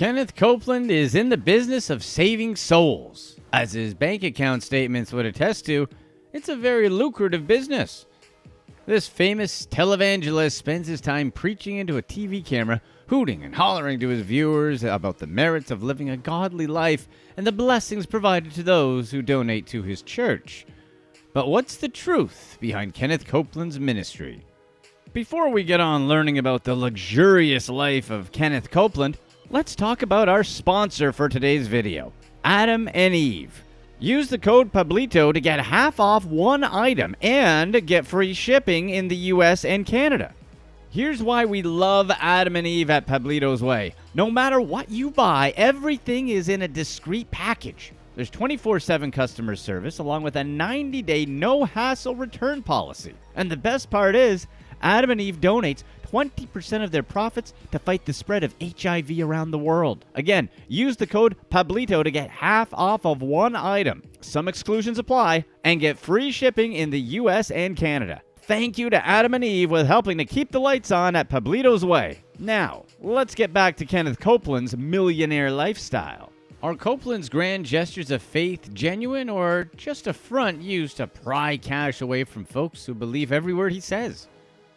Kenneth Copeland is in the business of saving souls. As his bank account statements would attest to, it's a very lucrative business. This famous televangelist spends his time preaching into a TV camera, hooting and hollering to his viewers about the merits of living a godly life and the blessings provided to those who donate to his church. But what's the truth behind Kenneth Copeland's ministry? Before we get on learning about the luxurious life of Kenneth Copeland, let's talk about our sponsor for today's video, Adam and Eve. Use the code Pablito to get half off one item and get free shipping in the US and Canada. Here's why we love Adam and Eve at Pablito's Way. No matter what you buy, everything is in a discreet package. There's 24/7 customer service along with a 90-day no-hassle return policy. And the best part is, Adam and Eve donates 20% of their profits to fight the spread of HIV around the world. Again, use the code Pablito to get half off of one item. Some exclusions apply, and get free shipping in the US and Canada. Thank you to Adam and Eve with helping to keep the lights on at Pablito's Way. Now, let's get back to Kenneth Copeland's millionaire lifestyle. Are Copeland's grand gestures of faith genuine or just a front used to pry cash away from folks who believe every word he says?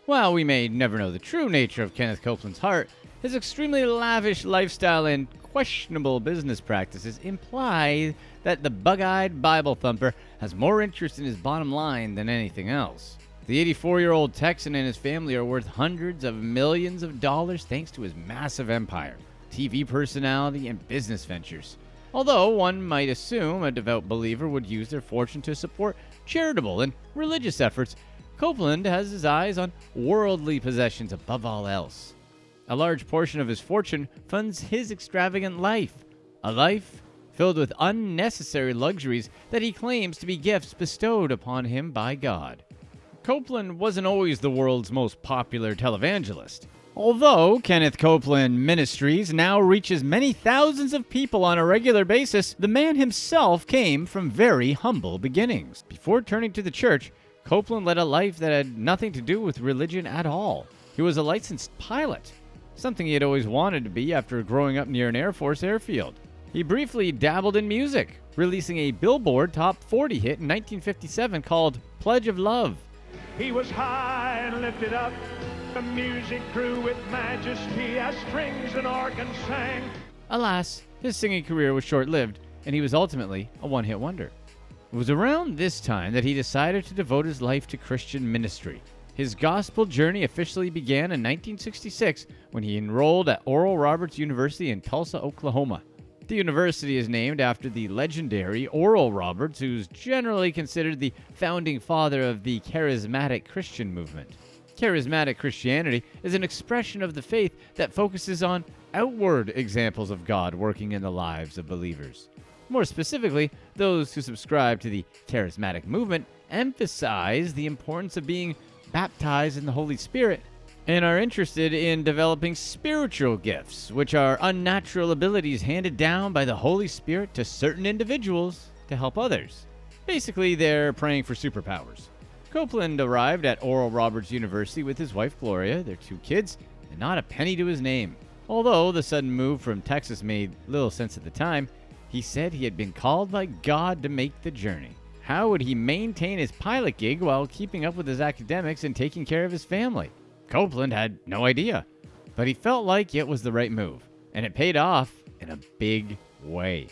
While we may never know the true nature of Kenneth Copeland's heart, his extremely lavish lifestyle and questionable business practices imply that the bug-eyed Bible thumper has more interest in his bottom line than anything else. The 84-year-old Texan and his family are worth hundreds of millions of dollars thanks to his massive empire, TV personality, and business ventures. Although one might assume a devout believer would use their fortune to support charitable and religious efforts, Copeland has his eyes on worldly possessions above all else. A large portion of his fortune funds his extravagant life, a life filled with unnecessary luxuries that he claims to be gifts bestowed upon him by God. Copeland wasn't always the world's most popular televangelist. Although Kenneth Copeland Ministries now reaches many thousands of people on a regular basis, the man himself came from very humble beginnings. Before turning to the church, Copeland led a life that had nothing to do with religion at all. He was a licensed pilot, something he had always wanted to be after growing up near an Air Force airfield. He briefly dabbled in music, releasing a Billboard Top 40 hit in 1957 called Pledge of Love. He was high and lifted up, the music grew with majesty as strings and organs sang. Alas, his singing career was short-lived, and he was ultimately a one-hit wonder. It was around this time that he decided to devote his life to Christian ministry. His gospel journey officially began in 1966 when he enrolled at Oral Roberts University in Tulsa, Oklahoma. The university is named after the legendary Oral Roberts, who's generally considered the founding father of the charismatic Christian movement. Charismatic Christianity is an expression of the faith that focuses on outward examples of God working in the lives of believers. More specifically, those who subscribe to the charismatic movement emphasize the importance of being baptized in the Holy Spirit and are interested in developing spiritual gifts, which are unnatural abilities handed down by the Holy Spirit to certain individuals to help others. Basically, they're praying for superpowers. Copeland arrived at Oral Roberts University with his wife Gloria, their 2 kids, and not a penny to his name. Although the sudden move from Texas made little sense at the time, he said he had been called by God to make the journey. How would he maintain his pilot gig while keeping up with his academics and taking care of his family? Copeland had no idea, but he felt like it was the right move, and it paid off in a big way.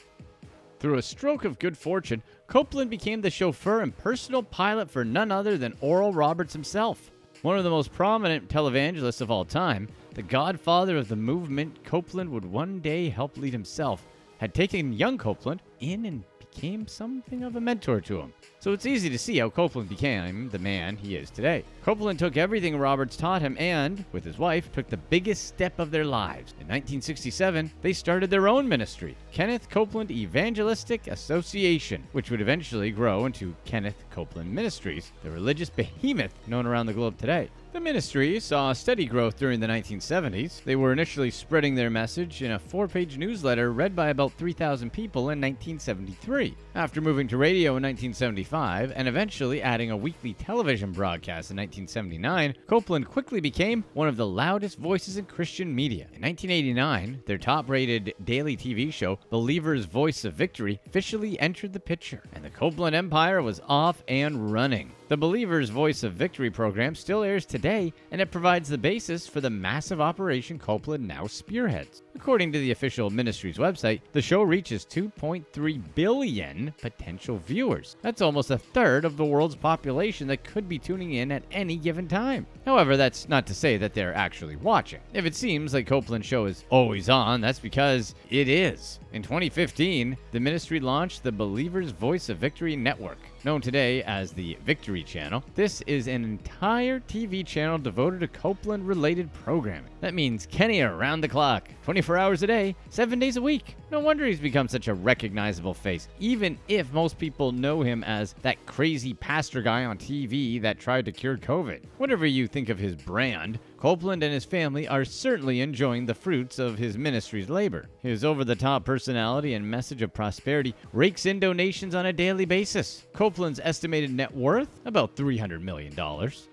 Through a stroke of good fortune, Copeland became the chauffeur and personal pilot for none other than Oral Roberts himself. One of the most prominent televangelists of all time, the godfather of the movement Copeland would one day help lead himself, had taken young Copeland in and became something of a mentor to him. So it's easy to see how Copeland became the man he is today. Copeland took everything Roberts taught him and, with his wife, took the biggest step of their lives. In 1967, they started their own ministry, Kenneth Copeland Evangelistic Association, which would eventually grow into Kenneth Copeland Ministries, the religious behemoth known around the globe today. The ministry saw steady growth during the 1970s. They were initially spreading their message in a 4-page newsletter read by about 3,000 people in 1973. After moving to radio in 1975 and eventually adding a weekly television broadcast in 1979, Copeland quickly became one of the loudest voices in Christian media. In 1989, their top-rated daily TV show, Believer's Voice of Victory, officially entered the picture, and the Copeland Empire was off and running. The Believer's Voice of Victory program still airs today, and it provides the basis for the massive operation Copeland now spearheads. According to the official ministry's website, the show reaches 2.3 billion potential viewers. That's almost a third of the world's population that could be tuning in at any given time. However, that's not to say that they're actually watching. If it seems like Copeland's show is always on, that's because it is. In 2015, the ministry launched the Believer's Voice of Victory Network, known today as the Victory Channel. This is an entire TV channel devoted to Copeland-related programming. That means Kenny around the clock, 24 hours a day, 7 days a week. No wonder he's become such a recognizable face, even if most people know him as that crazy pastor guy on TV that tried to cure COVID. Whatever you think of his brand, Copeland and his family are certainly enjoying the fruits of his ministry's labor. His over-the-top personality and message of prosperity rakes in donations on a daily basis. Copeland's estimated net worth? About $300 million.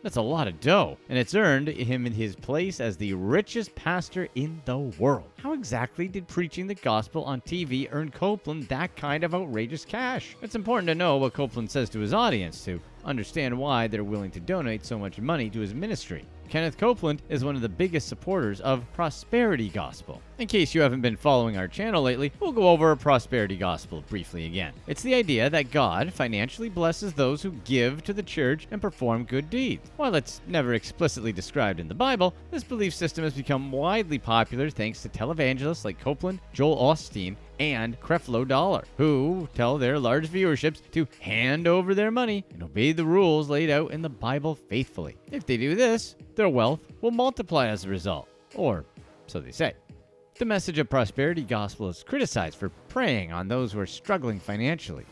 That's a lot of dough, and it's earned him his place as the richest pastor in the world. How exactly did preaching the gospel on TV earn Copeland that kind of outrageous cash? It's important to know what Copeland says to his audience to understand why they're willing to donate so much money to his ministry. Kenneth Copeland is one of the biggest supporters of prosperity gospel. In case you haven't been following our channel lately, we'll go over prosperity gospel briefly again. It's the idea that God financially blesses those who give to the church and perform good deeds. While it's never explicitly described in the Bible, this belief system has become widely popular thanks to televangelists like Copeland, Joel Osteen, and Creflo Dollar, who tell their large viewerships to hand over their money and obey the rules laid out in the Bible faithfully. If they do this, their wealth will multiply as a result, or so they say. The message of prosperity gospel is criticized for preying on those who are struggling financially.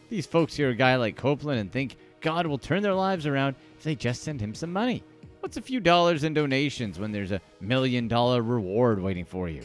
These folks hear a guy like Copeland and think God will turn their lives around if they just send him some money. What's a few dollars in donations when there's $1 million reward waiting for you?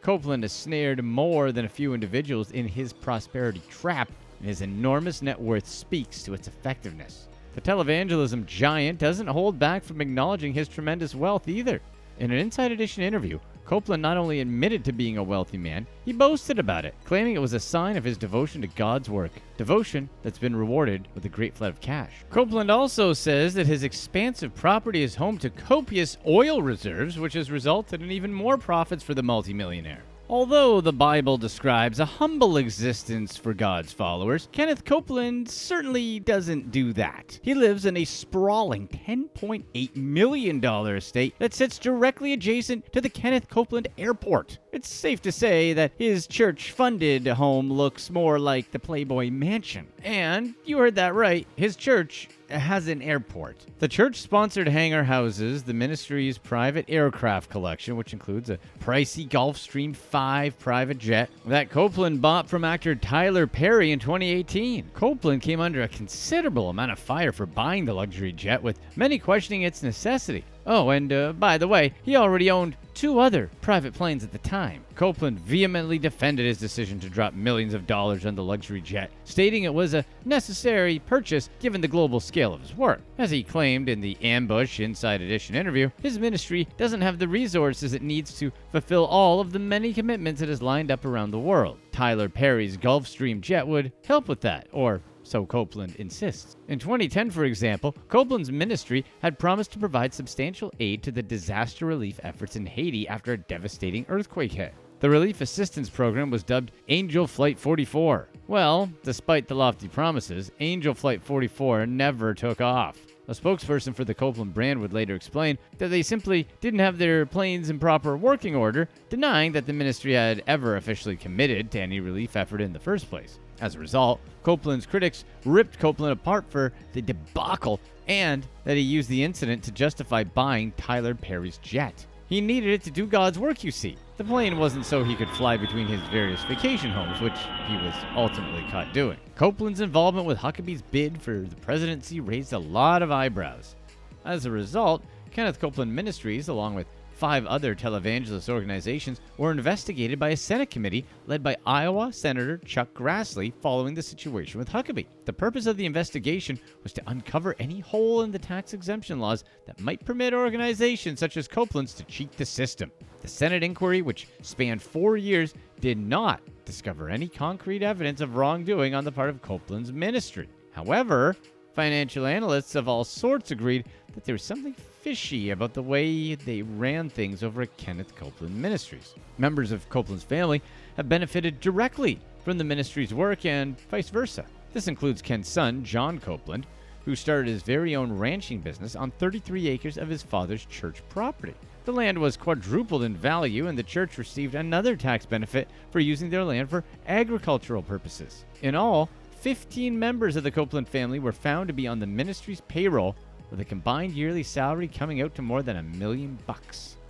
Copeland has snared more than a few individuals in his prosperity trap, and his enormous net worth speaks to its effectiveness. The televangelism giant doesn't hold back from acknowledging his tremendous wealth either. In an Inside Edition interview, Copeland not only admitted to being a wealthy man, he boasted about it, claiming it was a sign of his devotion to God's work, devotion that's been rewarded with a great flood of cash. Copeland also says that his expansive property is home to copious oil reserves, which has resulted in even more profits for the multimillionaire. Although the Bible describes a humble existence for God's followers, Kenneth Copeland certainly doesn't do that. He lives in a sprawling $10.8 million estate that sits directly adjacent to the Kenneth Copeland Airport. It's safe to say that his church-funded home looks more like the Playboy Mansion. And you heard that right, his church has an airport. The church-sponsored hangar houses the ministry's private aircraft collection, which includes a pricey Gulfstream 5 private jet that Copeland bought from actor Tyler Perry in 2018. Copeland came under a considerable amount of fire for buying the luxury jet, with many questioning its necessity. Oh, and by the way, he already owned 2 other private planes at the time. Copeland vehemently defended his decision to drop millions of dollars on the luxury jet, stating it was a necessary purchase given the global scale of his work. As he claimed in the Ambush Inside Edition interview, his ministry doesn't have the resources it needs to fulfill all of the many commitments it has lined up around the world. Tyler Perry's Gulfstream jet would help with that, or so Copeland insists. In 2010, for example, Copeland's ministry had promised to provide substantial aid to the disaster relief efforts in Haiti after a devastating earthquake hit. The relief assistance program was dubbed Angel Flight 44. Well, despite the lofty promises, Angel Flight 44 never took off. A spokesperson for the Copeland brand would later explain that they simply didn't have their planes in proper working order, denying that the ministry had ever officially committed to any relief effort in the first place. As a result, Copeland's critics ripped Copeland apart for the debacle and that he used the incident to justify buying Tyler Perry's jet. He needed it to do God's work, you see. The plane wasn't so he could fly between his various vacation homes, which he was ultimately caught doing. Copeland's involvement with Huckabee's bid for the presidency raised a lot of eyebrows. As a result, Kenneth Copeland Ministries, along with 5 other televangelist organizations, were investigated by a Senate committee led by Iowa Senator Chuck Grassley following the situation with Huckabee. The purpose of the investigation was to uncover any hole in the tax exemption laws that might permit organizations such as Copeland's to cheat the system. The Senate inquiry, which spanned 4 years, did not discover any concrete evidence of wrongdoing on the part of Copeland's ministry. However, financial analysts of all sorts agreed that there was something fishy about the way they ran things over at Kenneth Copeland Ministries. Members of Copeland's family have benefited directly from the ministry's work and vice versa. This includes Ken's son, John Copeland, who started his very own ranching business on 33 acres of his father's church property. The land was quadrupled in value, and the church received another tax benefit for using their land for agricultural purposes. In all, 15 members of the Copeland family were found to be on the ministry's payroll, with a combined yearly salary coming out to more than $1 million.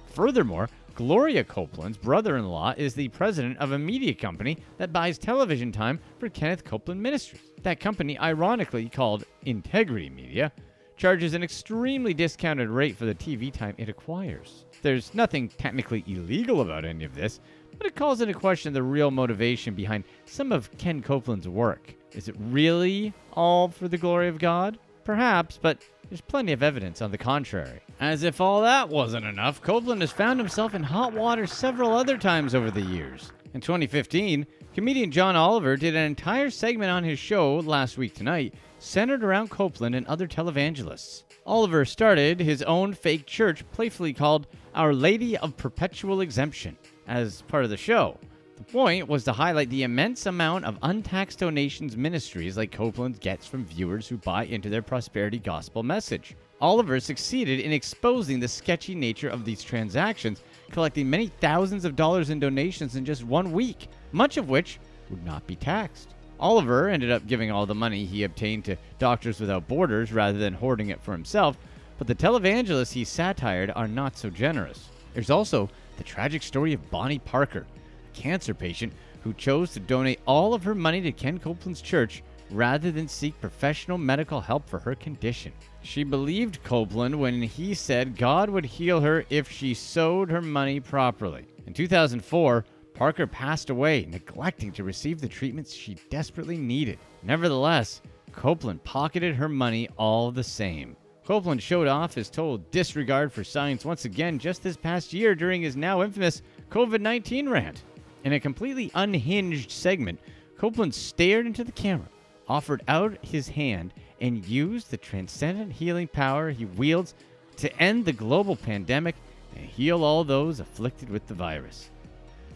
Furthermore, Gloria Copeland's brother-in-law is the president of a media company that buys television time for Kenneth Copeland Ministries. That company, ironically called Integrity Media, charges an extremely discounted rate for the TV time it acquires. There's nothing technically illegal about any of this, but it calls into question the real motivation behind some of Ken Copeland's work. Is it really all for the glory of God? Perhaps, but there's plenty of evidence on the contrary. As if all that wasn't enough, Copeland has found himself in hot water several other times over the years. In 2015, comedian John Oliver did an entire segment on his show, Last Week Tonight, centered around Copeland and other televangelists. Oliver started his own fake church playfully called Our Lady of Perpetual Exemption as part of the show. The point was to highlight the immense amount of untaxed donations ministries like Copeland gets from viewers who buy into their prosperity gospel message. Oliver succeeded in exposing the sketchy nature of these transactions, collecting many thousands of dollars in donations in just 1 week, much of which would not be taxed. Oliver ended up giving all the money he obtained to Doctors Without Borders rather than hoarding it for himself, but the televangelists he satired are not so generous. There's also the tragic story of Bonnie Parker, cancer patient who chose to donate all of her money to Ken Copeland's church rather than seek professional medical help for her condition. She believed Copeland when he said God would heal her if she sowed her money properly. In 2004, Parker passed away, neglecting to receive the treatments she desperately needed. Nevertheless, Copeland pocketed her money all the same. Copeland showed off his total disregard for science once again just this past year during his now infamous COVID-19 rant. In a completely unhinged segment, Copeland stared into the camera, offered out his hand, and used the transcendent healing power he wields to end the global pandemic and heal all those afflicted with the virus.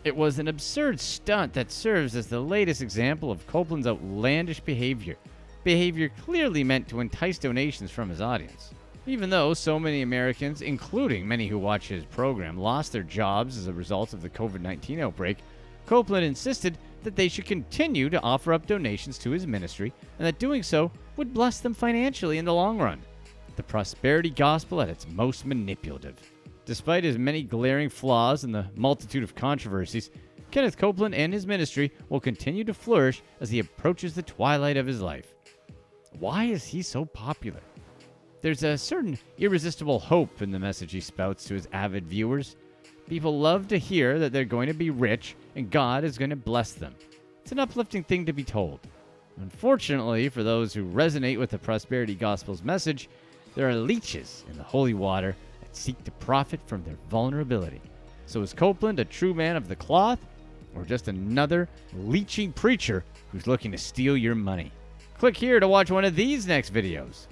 It was an absurd stunt that serves as the latest example of Copeland's outlandish behavior clearly meant to entice donations from his audience. Even though so many Americans, including many who watch his program, lost their jobs as a result of the COVID-19 outbreak, Copeland insisted that they should continue to offer up donations to his ministry and that doing so would bless them financially in the long run. The prosperity gospel at its most manipulative. Despite his many glaring flaws and the multitude of controversies, Kenneth Copeland and his ministry will continue to flourish as he approaches the twilight of his life. Why is he so popular? There's a certain irresistible hope in the message he spouts to his avid viewers. People love to hear that they're going to be rich and God is going to bless them. It's an uplifting thing to be told. Unfortunately, for those who resonate with the prosperity gospel's message, there are leeches in the holy water that seek to profit from their vulnerability. So is Copeland a true man of the cloth, or just another leeching preacher who's looking to steal your money? Click here to watch one of these next videos.